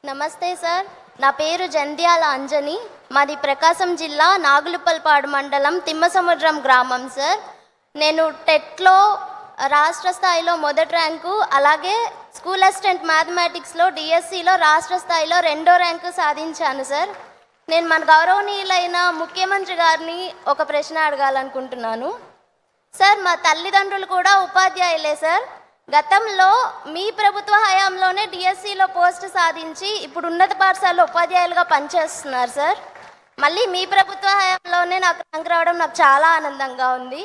నమస్తే సార్, నా పేరు జంధ్యాల అంజని. మాది ప్రకాశం జిల్లా నాగులుపల్పాడు మండలం తిమ్మసముద్రం గ్రామం సార్. నేను టెట్లో రాష్ట్ర స్థాయిలో మొదటి ర్యాంకు, అలాగే స్కూల్ అసిస్టెంట్ మ్యాథమెటిక్స్లో డిఎస్సిలో రాష్ట్ర స్థాయిలో 2వ ర్యాంకు సాధించాను సార్. నేను మన గౌరవనీయులైన ముఖ్యమంత్రి గారిని ఒక ప్రశ్న అడగాలనుకుంటున్నాను సార్. మా తల్లిదండ్రులు కూడా ఉపాధ్యాయులే సార్. గతంలో మీ ప్రభుత్వ హయాంలోనే డిఎస్సిలో పోస్ట్ సాధించి ఇప్పుడు ఉన్నత పాఠశాలలో ఉపాధ్యాయులుగా పనిచేస్తున్నారు సార్. మళ్ళీ మీ ప్రభుత్వ హయాంలోనే నాకు ర్యాంక్ రావడం నాకు చాలా ఆనందంగా ఉంది.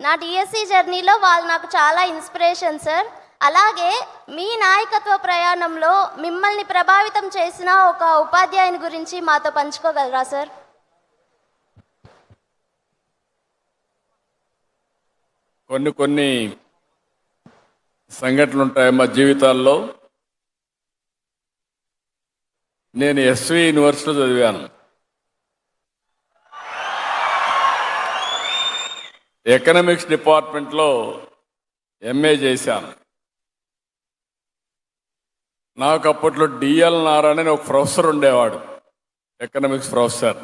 నా డిఎస్సి జర్నీలో వాళ్ళు నాకు చాలా ఇన్స్పిరేషన్ సార్. అలాగే మీ నాయకత్వ ప్రయాణంలో మిమ్మల్ని ప్రభావితం చేసిన ఒక ఉపాధ్యాయుని గురించి మాతో పంచుకోగలరా సార్? కొన్ని సంఘటనలు ఉంటాయి మా జీవితాల్లో. నేను ఎస్వి యూనివర్సిటీలో చదివాను. ఎకనామిక్స్ డిపార్ట్మెంట్లో ఎంఏ చేశాను. నాకు అప్పట్లో డిఎల్ నారాయణ ఒక ప్రొఫెసర్ ఉండేవాడు, ఎకనామిక్స్ ప్రొఫెసర్.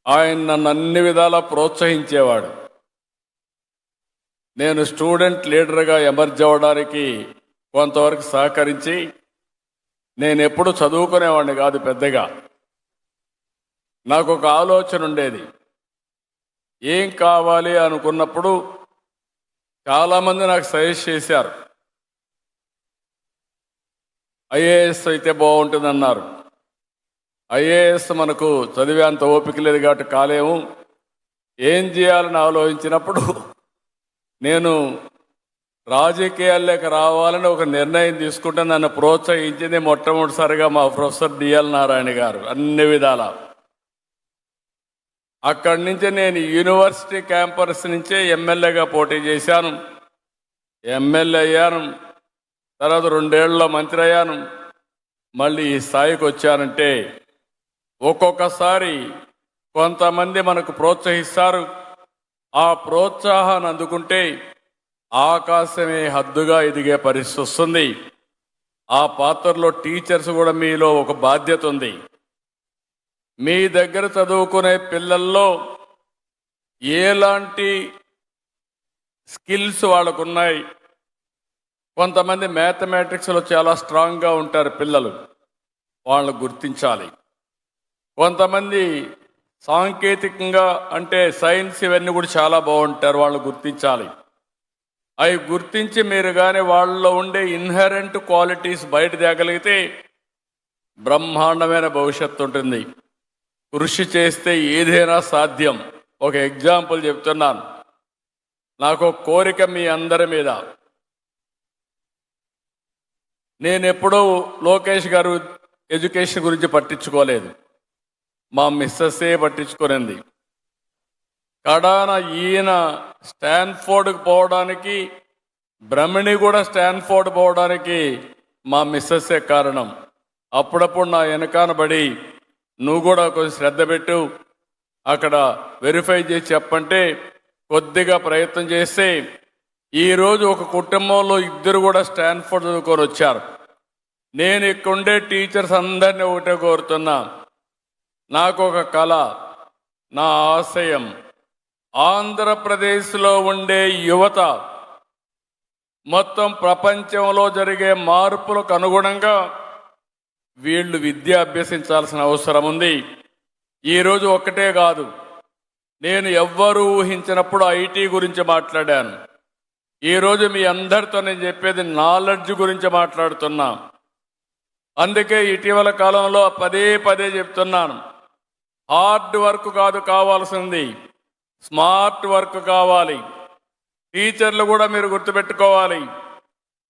ఆయన నన్ను అన్ని విధాలా ప్రోత్సహించేవాడు. నేను స్టూడెంట్ లీడర్గా ఎమర్జ్ అవ్వడానికి కొంతవరకు సహకరించి, నేను ఎప్పుడు చదువుకునేవాడిని కాదు పెద్దగా. నాకు ఒక ఆలోచన ఉండేది, ఏం కావాలి అనుకున్నప్పుడు చాలామంది నాకు సజెస్ట్ చేశారు. ఐఏఎస్ అయితే బాగుంటుందన్నారు. ఐఏఎస్ మనకు చదివేంత ఓపిక లేదు కాబట్టి కాలేము. ఏం చేయాలని ఆలోచించినప్పుడు నేను రాజకీయాల్లోకి రావాలని ఒక నిర్ణయం తీసుకుంటే నన్ను ప్రోత్సహించింది మొట్టమొదటిసారిగా మా ప్రొఫెసర్ డిఎల్ నారాయణ గారు అన్ని విధాల. అక్కడి నుంచి నేను యూనివర్సిటీ క్యాంపస్ నుంచే ఎమ్మెల్యేగా పోటీ చేశాను. ఎమ్మెల్యే అయ్యాను. తర్వాత 2 ఏళ్లలో మంత్రి అయ్యాను. మళ్ళీ ఈ స్థాయికి వచ్చానంటే ఒక్కొక్కసారి కొంతమంది మనకు ప్రోత్సహిస్తారు. ఆ ప్రోత్సాహాన్ని అందుకుంటే ఆకాశమే హద్దుగా ఎదిగే పరిస్థితి వస్తుంది. ఆ పాత్రలో టీచర్స్ కూడా మీలో ఒక బాధ్యత ఉంది. మీ దగ్గర చదువుకునే పిల్లల్లో ఎలాంటి స్కిల్స్ వాళ్ళకున్నాయి. కొంతమంది మ్యాథమెటిక్స్లో చాలా స్ట్రాంగ్గా ఉంటారు పిల్లలు, వాళ్ళని గుర్తించాలి. కొంతమంది సాంకేతికంగా అంటే సైన్స్ ఇవన్నీ కూడా చాలా బాగుంటారు, వాళ్ళు గుర్తించాలి. అవి గుర్తించి మీరు కానీ వాళ్ళలో ఉండే ఇన్హెరెంట్ క్వాలిటీస్ బయట తేగలిగితే బ్రహ్మాండమైన భవిష్యత్తు ఉంటుంది. కృషి చేస్తే ఏదైనా సాధ్యం. ఒక ఎగ్జాంపుల్ చెప్తున్నాను. నాకు ఒక కోరిక మీ అందరి మీద. నేను ఎప్పుడూ లోకేష్ గారు ఎడ్యుకేషన్ గురించి పట్టించుకోలేదు, మా మిస్సెస్సే పట్టించుకునింది. కడాన ఈయన స్టాన్ఫోర్డ్కి పోవడానికి, బ్రహ్మణి కూడా స్టాన్ఫోర్డ్ పోవడానికి మా మిస్సెస్సే కారణం. అప్పుడప్పుడు నా వెనకానబడి నువ్వు కూడా కొంచెం శ్రద్ధ పెట్టు, అక్కడ వెరిఫై చేసి చెప్పంటే కొద్దిగా ప్రయత్నం చేస్తే ఈరోజు ఒక కుటుంబంలో 2 కూడా స్టాన్ఫోర్డ్ చదువుకొని వచ్చారు. నేను ఇక్కడుండే టీచర్స్ అందరినీ ఒకటే కోరుతున్నా, నాకు ఒక కళ, నా ఆశయం, ఆంధ్రప్రదేశ్లో ఉండే యువత మొత్తం ప్రపంచంలో జరిగే మార్పులకు అనుగుణంగా వీళ్ళు విద్య అభ్యసించాల్సిన అవసరం ఉంది. ఈరోజు ఒక్కటే కాదు, నేను ఎవ్వరూ ఊహించినప్పుడు ఐటీ గురించి మాట్లాడాను. ఈరోజు మీ అందరితో నేను చెప్పేది నాలెడ్జ్ గురించి మాట్లాడుతున్నా. అందుకే ఇటీవల కాలంలో పదే చెప్తున్నాను, హార్డ్ వర్క్ కాదు కావాల్సింది, స్మార్ట్ వర్క్ కావాలి. టీచర్లు కూడా మీరు గుర్తుపెట్టుకోవాలి,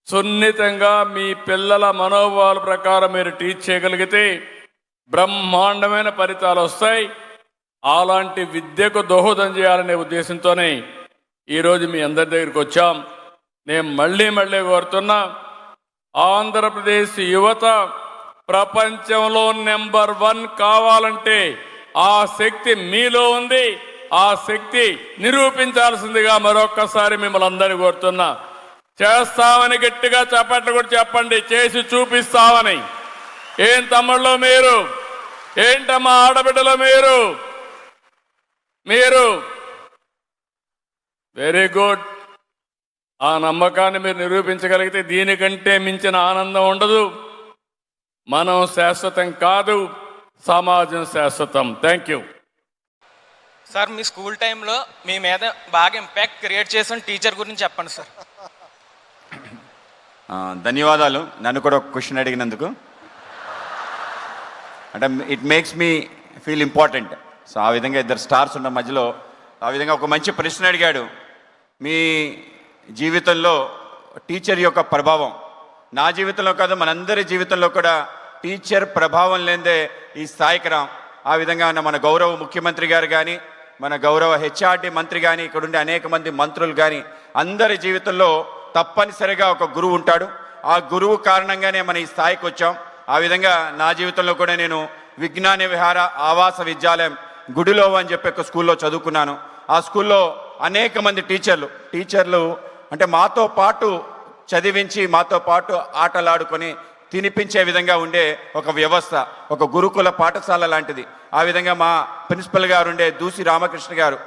సున్నితంగా మీ పిల్లల మనోభావాల ప్రకారం మీరు టీచ్ చేయగలిగితే బ్రహ్మాండమైన ఫలితాలు వస్తాయి. అలాంటి విద్యకు దోహదం చేయాలనే ఉద్దేశంతోనే ఈరోజు మీ అందరి దగ్గరికి వచ్చాం. నేను మళ్ళీ కోరుతున్నా, ఆంధ్రప్రదేశ్ యువత ప్రపంచంలో నెంబర్ 1 కావాలంటే ఆ శక్తి మీలో ఉంది. ఆ శక్తి నిరూపించాల్సిందిగా మరొక్కసారి మిమ్మల్ని అందరినీ కోరుతున్నా. చేస్తామని గట్టిగా చప్పట్లు కూడా చెప్పండి. చేసి చూపిస్తామని. ఏం తమ్ముళ్ళు మీరు, ఏంటమ్మా ఆడబిడ్డలు మీరు వెరీ గుడ్. ఆ నమ్మకాన్ని మీరు నిరూపించగలిగితే దీనికంటే మించిన ఆనందం ఉండదు. మనం శాశ్వతం కాదు, సమాజం శాశ్వతం. Thank you. Sir, me school టైంలో మీ మీద బాగా ఇంపాక్ట్ క్రియేట్ చేసిన టీచర్ గురించి చెప్పండి సార్. ధన్యవాదాలు నన్ను కూడా ఒక క్వశ్చన్ అడిగినందుకు. అంటే it makes me feel important. So ఆ విధంగా ఇద్దరు స్టార్స్ ఉన్న మధ్యలో ఆ విధంగా ఒక మంచి ప్రశ్న అడిగాడు. మీ జీవితంలో టీచర్ యొక్క ప్రభావం, నా జీవితంలో కాదు మనందరి జీవితంలో కూడా టీచర్ ప్రభావం లేదే ఈ స్థాయికి రాం. ఆ విధంగా మన గౌరవ ముఖ్యమంత్రి గారు కానీ, మన గౌరవ హెచ్ఆర్డి మంత్రి కానీ, ఇక్కడుండే అనేక మంది మంత్రులు కానీ, అందరి జీవితంలో తప్పనిసరిగా ఒక గురువు ఉంటాడు. ఆ గురువు కారణంగానే మన ఈ స్థాయికి వచ్చాం. ఆ విధంగా నా జీవితంలో కూడా నేను విజ్ఞాన విహార ఆవాస విద్యాలయం గుడిలో అని చెప్పి ఒక స్కూల్లో చదువుకున్నాను. ఆ స్కూల్లో అనేక మంది టీచర్లు అంటే మాతో పాటు చదివించి మాతో పాటు ఆటలాడుకొని తినిపించే విధంగా ఉండే ఒక వ్యవస్థ, ఒక గురుకుల పాఠశాల లాంటిది. ఆ విధంగా మా ప్రిన్సిపల్ గారు ఉండే దూసి రామకృష్ణ గారు,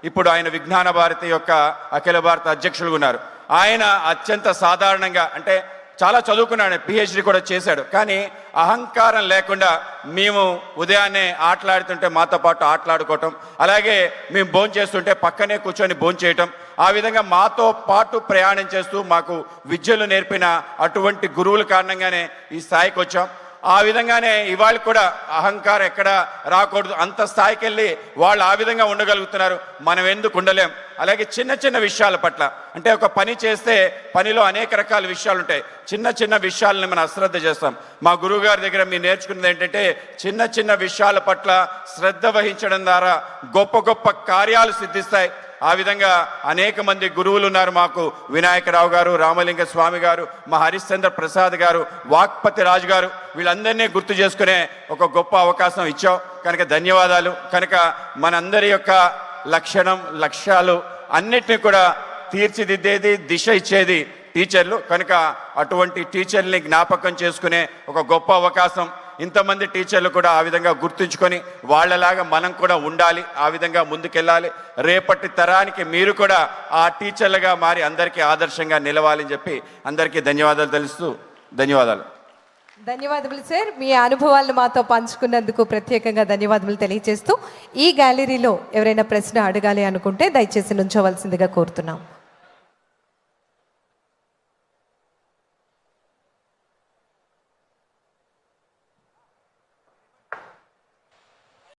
ఇప్పుడు ఆయన విజ్ఞాన భారతి యొక్క అఖిల భారత అధ్యక్షులుగా ఉన్నారు. ఆయన అత్యంత సాధారణంగా అంటే చాలా చదువుకున్నాడు, పిహెచ్డి కూడా చేశాడు. కానీ అహంకారం లేకుండా మేము ఉదయాన్నే ఆటలాడుతుంటే మాతో పాటు ఆటలాడుకోవటం, అలాగే మేము భోంచేస్తుంటే పక్కనే కూర్చొని భోంచేయటం, ఆ విధంగా మాతో పాటు ప్రయాణం చేస్తూ మాకు విద్యలు నేర్పిన అటువంటి గురువుల కారణంగానే ఈ స్థాయికి వచ్చాం. ఆ విధంగానే ఇవాళ కూడా అహంకారం ఎక్కడ రాకూడదు, అంత స్థాయికి వెళ్ళి వాళ్ళు ఆ విధంగా ఉండగలుగుతున్నారు, మనం ఎందుకు ఉండలేం. అలాగే చిన్న చిన్న విషయాల పట్ల అంటే ఒక పని చేస్తే పనిలో అనేక రకాల విషయాలు ఉంటాయి. చిన్న చిన్న విషయాలని మనం అశ్రద్ధ చేస్తాం. మా గురువు గారి దగ్గర మీరు నేర్చుకున్నది ఏంటంటే చిన్న చిన్న విషయాల పట్ల శ్రద్ధ వహించడం ద్వారా గొప్ప గొప్ప కార్యాలు సిద్ధిస్తాయి. ఆ విధంగా అనేక మంది గురువులు ఉన్నారు మాకు. వినాయకరావు గారు, రామలింగ స్వామి గారు, మా హరిశ్చంద్ర ప్రసాద్ గారు, వాక్పతి రాజు గారు, వీళ్ళందరినీ గుర్తు చేసుకునే ఒక గొప్ప అవకాశం ఇచ్చావు కనుక ధన్యవాదాలు. కనుక మనందరి యొక్క లక్ష్యాలు అన్నిటినీ కూడా తీర్చిదిద్దేది, దిశ ఇచ్చేది టీచర్లు. కనుక అటువంటి టీచర్ని జ్ఞాపకం చేసుకునే ఒక గొప్ప అవకాశం. ఇంతమంది టీచర్లు కూడా ఆ విధంగా గుర్తుంచుకొని వాళ్ళలాగా మనం కూడా ఉండాలి, ఆ విధంగా ముందుకెళ్ళాలి. రేపటి తరానికి మీరు కూడా ఆ టీచర్లుగా మారి అందరికీ ఆదర్శంగా నిలవాలని చెప్పి అందరికీ ధన్యవాదాలు తెలుస్తూ ధన్యవాదాలు. ధన్యవాదములు సార్. మీ అనుభవాలను మాతో పంచుకున్నందుకు ప్రత్యేకంగా ధన్యవాదములు తెలియజేస్తూ ఈ గ్యాలరీలో ఎవరైనా ప్రశ్న అడగాలి అనుకుంటే దయచేసి నుంచోవలసిందిగా కోరుతున్నాం.